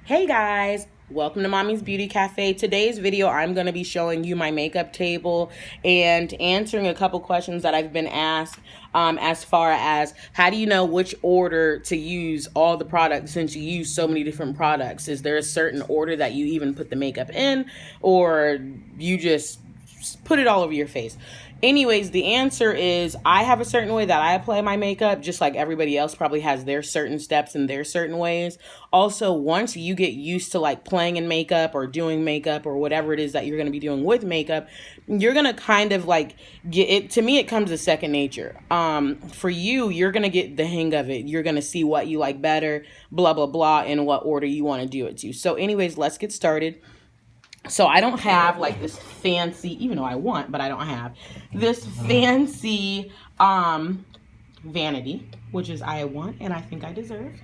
Hey guys, welcome to Mommy's Beauty Cafe. Today's video, I'm going to be showing you my makeup table and answering a couple questions that I've been asked as far as how do you know which order to use all the products since you use so many different products? Is there a certain order that you even put the makeup in, or you just put it all over your face? Anyways, the answer is I have a certain way that I apply my makeup, just like everybody else probably has their certain steps and their certain ways. Also, once you get used to like playing in makeup or doing makeup or whatever it is that you're going to be doing with makeup, you're going to kind of like get it. To me, it comes as second nature. For you, you're going to get the hang of it. You're going to see what you like better, blah, blah, blah, in what order you want to do it to. So anyways, let's get started. So I don't have like this fancy, even though I want, but I don't have this fancy vanity, which is I want and I think I deserve.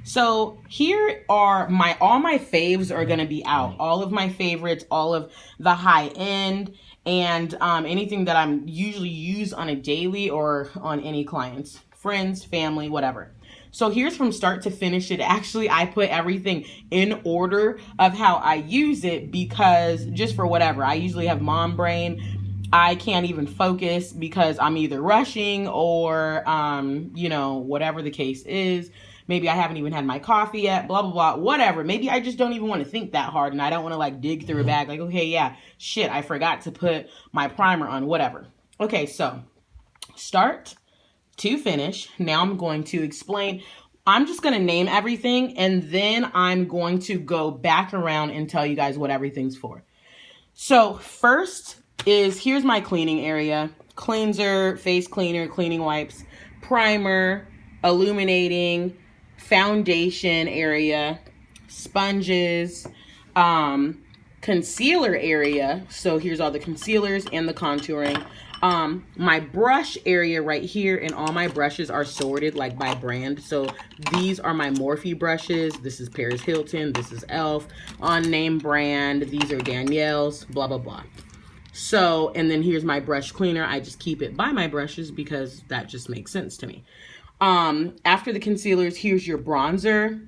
So here are all my faves are going to be out. All of my favorites, all of the high end, and anything that I'm usually use on a daily or on any clients, friends, family, whatever. So here's from start to finish it. Actually, I put everything in order of how I use it because just for whatever. I usually have mom brain. I can't even focus because I'm either rushing or, whatever the case is. Maybe I haven't even had my coffee yet, blah, blah, blah, whatever. Maybe I just don't even want to think that hard and I don't want to like dig through a bag like, okay, yeah, shit, I forgot to put my primer on, whatever. Okay, so start to finish. Now I'm going to explain. I'm just going to name everything and then I'm going to go back around and tell you guys what everything's for. So first is, here's my cleaning area. Cleanser, face cleaner, cleaning wipes, primer, illuminating, foundation area, sponges, concealer area. So here's all the concealers and the contouring. My brush area right here, and all my brushes are sorted like by brand. So these are my Morphe brushes. This is Paris Hilton. This is e.l.f. Unnamed brand. These are Danielle's, blah, blah, blah. So, and then here's my brush cleaner. I just keep it by my brushes because that just makes sense to me. After the concealers, here's your bronzer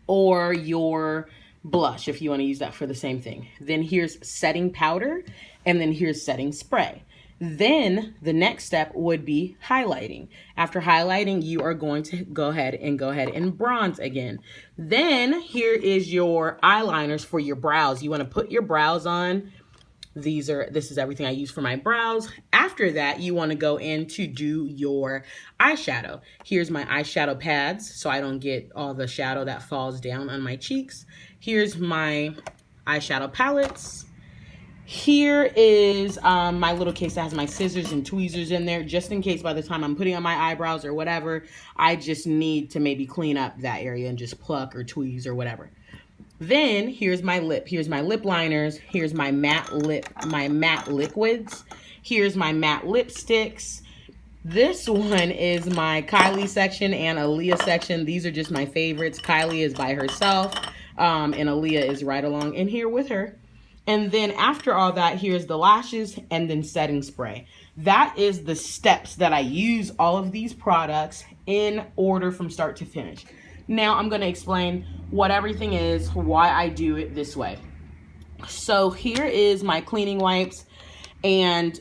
or your blush if you want to use that for the same thing. Then here's setting powder, and then here's setting spray. Then the next step would be highlighting. After highlighting, you are going to go ahead and bronze again. Then here is your eyeliners for your brows. You want to put your brows on. This is everything I use for my brows. After that, you want to go in to do your eyeshadow. Here's my eyeshadow pads so I don't get all the shadow that falls down on my cheeks. Here's my eyeshadow palettes. Here is my little case that has my scissors and tweezers in there, just in case by the time I'm putting on my eyebrows or whatever, I just need to maybe clean up that area and just pluck or tweeze or whatever. Then here's my lip. Here's my lip liners. Here's my matte liquids. Here's my matte lipsticks. This one is my Kylie section and Aaliyah section. These are just my favorites. Kylie is by herself, and Aaliyah is right along in here with her. And then after all that, here's the lashes and then setting spray. That is the steps that I use all of these products in order from start to finish. Now I'm going to explain what everything is, why I do it this way. So here is my cleaning wipes and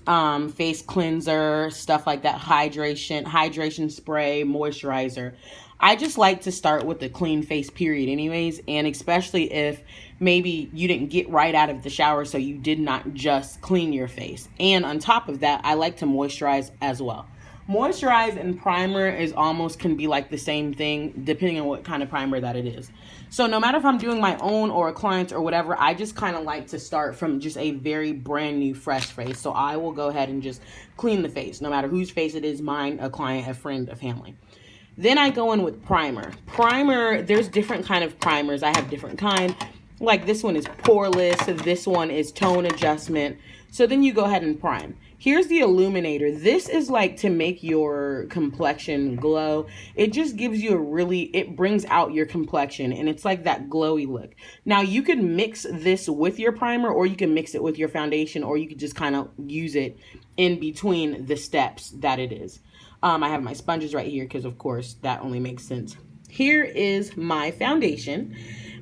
face cleanser, stuff like that, hydration spray, moisturizer. I just like to start with the clean face period anyways, and especially if maybe you didn't get right out of the shower, so you did not just clean your face. And on top of that, I like to moisturize as well. Moisturize and primer can be like the same thing depending on what kind of primer that it is. So no matter if I'm doing my own or a client or whatever, I just kind of like to start from just a very brand new fresh face. So I will go ahead and just clean the face, no matter whose face it is, mine, a client, a friend, a family. Then I go in with primer. Primer, there's different kind of primers. I have different kind. Like this one is poreless. This one is tone adjustment. So then you go ahead and prime. Here's the illuminator. This is like to make your complexion glow. It just gives you it brings out your complexion and it's like that glowy look. Now you could mix this with your primer or you can mix it with your foundation or you could just kind of use it in between the steps that it is. I have my sponges right here because of course that only makes sense. Here is my foundation.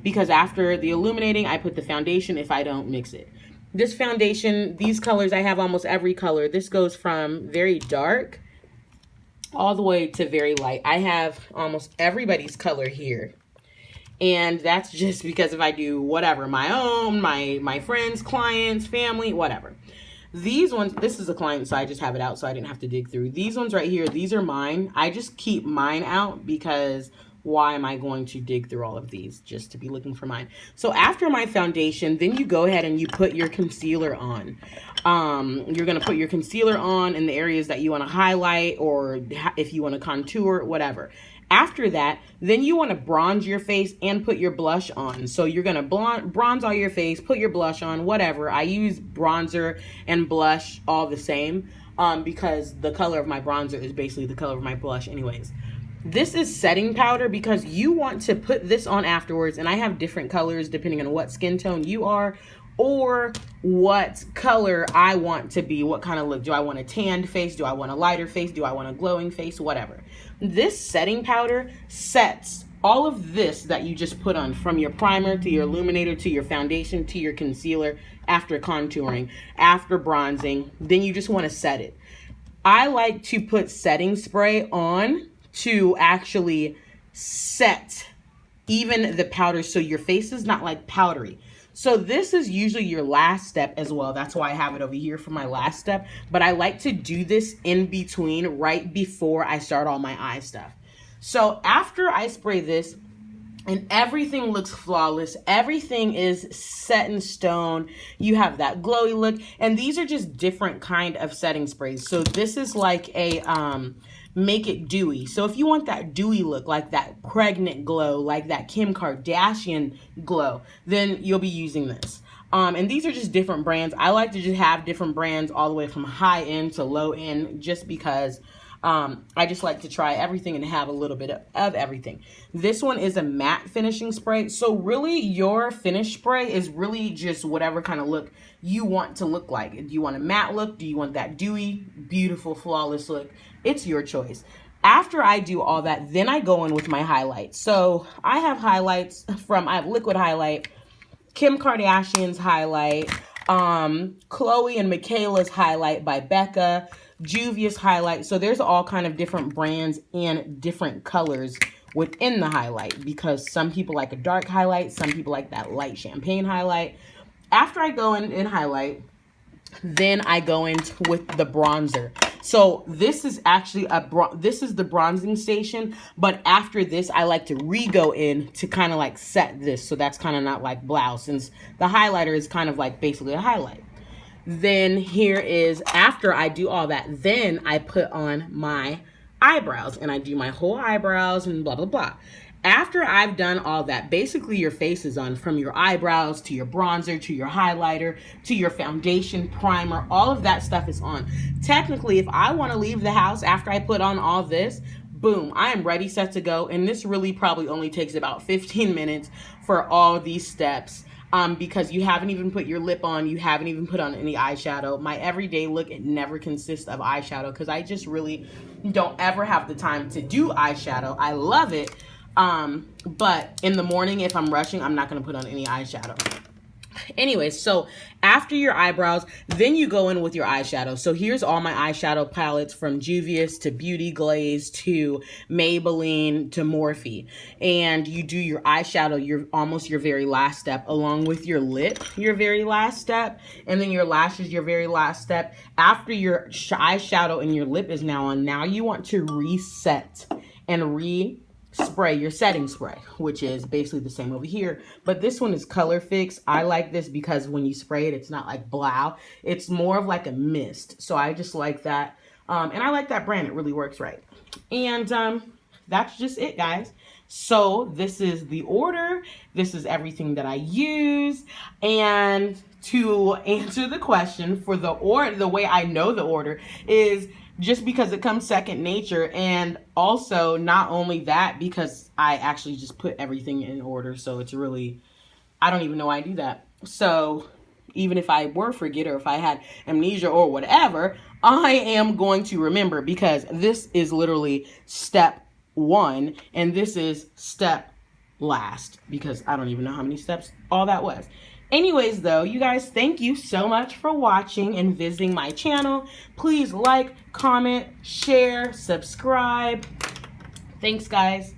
because after the illuminating, I put the foundation if I don't mix it. This foundation, these colors, I have almost every color. This goes from very dark all the way to very light. I have almost everybody's color here. And that's just because if I do whatever, my own, my friends, clients, family, whatever. These ones, this is a client, so I just have it out so I didn't have to dig through. These ones right here, these are mine. I just keep mine out because why am I going to dig through all of these just to be looking for mine? So after my foundation, then you go ahead and you put your concealer on. You're going to put your concealer on in the areas that you want to highlight, or if you want to contour, whatever. After that, then you want to bronze your face and put your blush on. So you're going to bronze all your face, put your blush on, whatever. I use bronzer and blush all the same because the color of my bronzer is basically the color of my blush anyways. This is setting powder because you want to put this on afterwards, and I have different colors depending on what skin tone you are or what color I want to be, what kind of look. Do I want a tanned face? Do I want a lighter face? Do I want a glowing face? Whatever. This setting powder sets all of this that you just put on, from your primer to your illuminator to your foundation to your concealer, after contouring, after bronzing. Then you just want to set it. I like to put setting spray on to actually set even the powder so your face is not like powdery. So this is usually your last step as well. That's why I have it over here for my last step. But I like to do this in between, right before I start all my eye stuff. So after I spray this, and everything looks flawless, everything is set in stone, you have that glowy look, and these are just different kind of setting sprays. So this is like a make it dewy. So if you want that dewy look, like that pregnant glow, like that Kim Kardashian glow, then you'll be using this. And these are just different brands. I like to just have different brands all the way from high end to low end, just because I just like to try everything and have a little bit of everything. This one is a matte finishing spray. So really your finish spray is really just whatever kind of look you want to look like. Do you want a matte look? Do you want that dewy, beautiful, flawless look? It's your choice. After I do all that, then I go in with my highlights. So I have highlights I have liquid highlight, Kim Kardashian's highlight, Chloe and Michaela's highlight by Becca, Juvia's highlight. So there's all kind of different brands and different colors within the highlight, because some people like a dark highlight, some people like that light champagne highlight. After I go in and highlight, then I go in with the bronzer. So this is actually this is the bronzing station, but after this I like to re-go in to kind of like set this, so that's kind of not like blouse, since the highlighter is kind of like basically a highlight. Then here is, after I do all that, then I put on my eyebrows, and I do my whole eyebrows and blah blah blah. After I've done all that, basically your face is on, from your eyebrows to your bronzer to your highlighter to your foundation, primer, all of that stuff is on. Technically, if I want to leave the house after I put on all this, boom, I am ready, set to go. And this really probably only takes about 15 minutes for all these steps. Because you haven't even put your lip on, you haven't even put on any eyeshadow. My everyday look, it never consists of eyeshadow because I just really don't ever have the time to do eyeshadow. I love it. But in the morning, if I'm rushing, I'm not going to put on any eyeshadow. Anyway, so after your eyebrows, then you go in with your eyeshadow. So here's all my eyeshadow palettes, from Juvia's to Beauty Glaze to Maybelline to Morphe. And you do your eyeshadow, almost your very last step, along with your lip, your very last step, and then your lashes, your very last step. After your eyeshadow and your lip is now on, now you want to reset and spray your setting spray, which is basically the same over here, but this one is Color Fix. I like this because when you spray it, it's not like blow, it's more of like a mist. So I just like that, and I like that brand. It really works right. And that's just it, guys. So this is the order, this is everything that I use. And to answer the question, for the way I know the order is just because it comes second nature, and also not only that, because I actually just put everything in order. So it's really, I don't even know why I do that. So even if I were forget, or if I had amnesia or whatever, I am going to remember, because this is literally step 1 and this is step last because I don't even know how many steps all that was. Anyways, though, you guys, thank you so much for watching and visiting my channel. Please like, comment, share, subscribe. Thanks, guys.